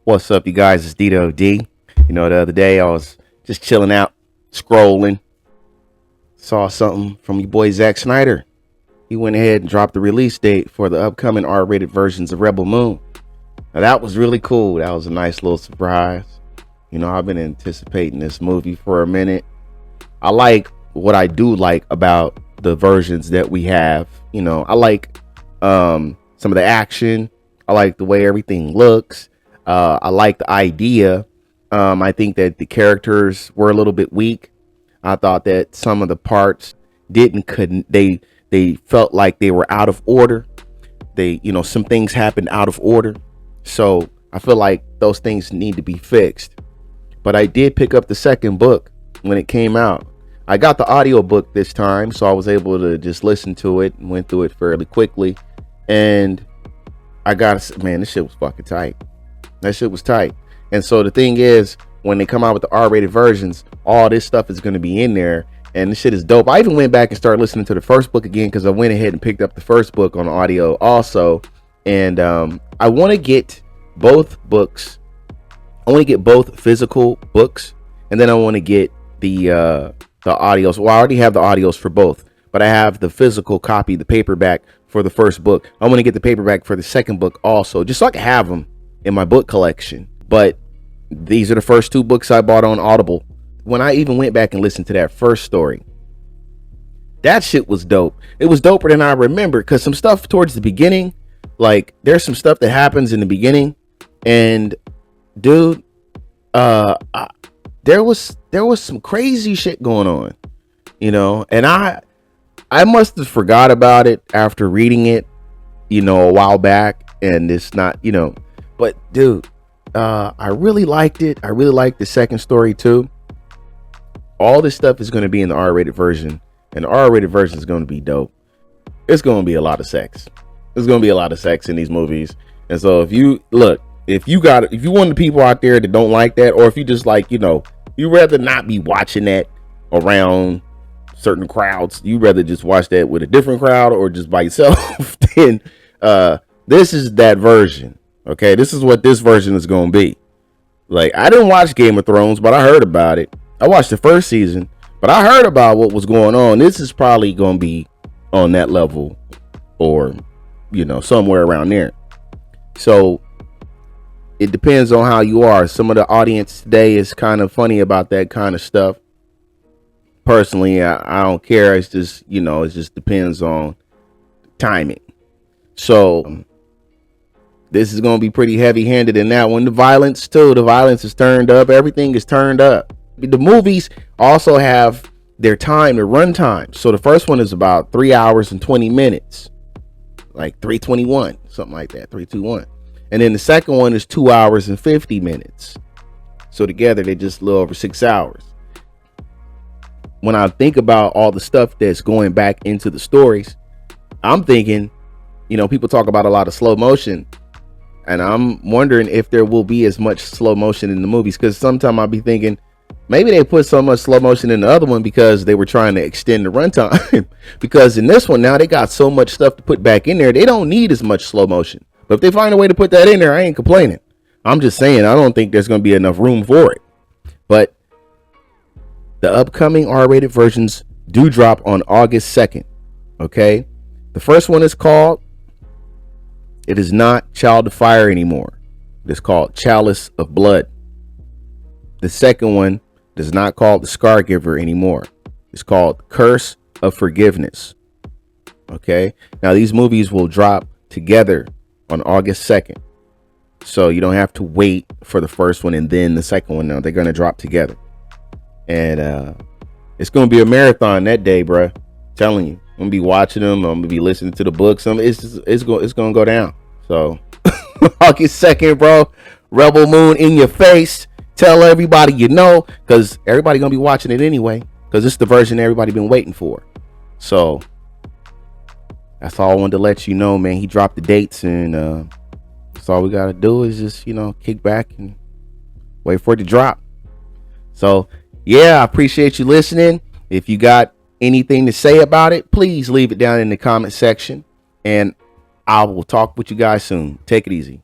What's up, you guys? It's Didodi. The other day I was just chilling out, scrolling, saw something from your boy Zack Snyder. He went ahead and dropped the release date for the upcoming R-rated versions of Rebel Moon. Now that was really cool. That was a nice little surprise. I've been anticipating this movie for a minute. I like what I do like about the versions that we have. I like some of the action. I like the way everything looks. I like the idea. I think that the characters were a little bit weak. I thought that some of the parts couldn't. They felt like they were out of order. Some things happened out of order. So I feel like those things need to be fixed. But I did pick up the second book when it came out. I got the audio book this time, so I was able to just listen to it and went through it fairly quickly. And man, this shit was fucking tight. That shit was tight. And so the thing is, when they come out with the R-rated versions, all this stuff is going to be in there. And this shit is dope. I even went back and started listening to the first book again because I went ahead and picked up the first book on audio also. And I want to get both books. I want to get both physical books. And then I want to get the audios. Well, I already have the audios for both, but I have the physical copy, the paperback for the first book. I want to get the paperback for the second book also, just so I can have them in my book collection. But these are the first two books I bought on Audible. When I even went back and listened to that first story, that shit was dope. It was doper than I remember, because some stuff towards the beginning, like there's some stuff that happens in the beginning, and dude, there was some crazy shit going on, and I must have forgot about it after reading it, a while back, and it's not, but dude, I really liked it. I really liked the second story too. All this stuff is going to be in the R-rated version, and the R-rated version is going to be dope. It's going to be a lot of sex. There's going to be a lot of sex in these movies. And so if you one of the people out there that don't like that, or if you just like, you rather not be watching that around certain crowds, you rather just watch that with a different crowd or just by yourself, then this is that version. Okay, this is what this version is going to be. Like, I didn't watch Game of Thrones, but I heard about it. I watched the first season, but I heard about what was going on. This is probably going to be on that level, or somewhere around there. So it depends on how you are. Some of the audience today is kind of funny about that kind of stuff. Personally, I don't care. It's just, it just depends on timing. So this is going to be pretty heavy handed in that one. The violence too. The violence is turned up. Everything is turned up. The movies also have their time, their run time. So the first one is about 3 hours and 20 minutes, like 3:21, something like that, 3:21. And then the second one is 2 hours and 50 minutes. So together they're just a little over 6 hours. When I think about all the stuff that's going back into the stories, I'm thinking, people talk about a lot of slow motion, and I'm wondering if there will be as much slow motion in the movies, because sometimes I'll be thinking maybe they put so much slow motion in the other one because they were trying to extend the runtime. Because in this one now they got so much stuff to put back in there, they don't need as much slow motion. But if they find a way to put that in there, I ain't complaining. I'm just saying, I don't think there's going to be enough room for it. But the upcoming R-rated versions do drop on August 2nd. Okay? The first one is called, it is not Child of Fire anymore. It is called Chalice of Blood. The second one is not called The Scar Giver anymore. It's called Curse of Forgiveness. Okay? Now these movies will drop together on August 2nd. So you don't have to wait for the first one and then the second one. Now they're going to drop together. And it's going to be a marathon that day, bruh. I'm telling you. I'm going to be watching them. I'm going to be listening to the books. It's going to go down. So August 2nd, bro. Rebel Moon in your face. Tell everybody because everybody going to be watching it anyway, because it's the version everybody been waiting for. So that's all I wanted to let you know, man. He dropped the dates, and that's all we got to do is just, kick back and wait for it to drop. So, yeah, I appreciate you listening. If you got anything to say about it, please leave it down in the comment section, and I will talk with you guys soon. Take it easy.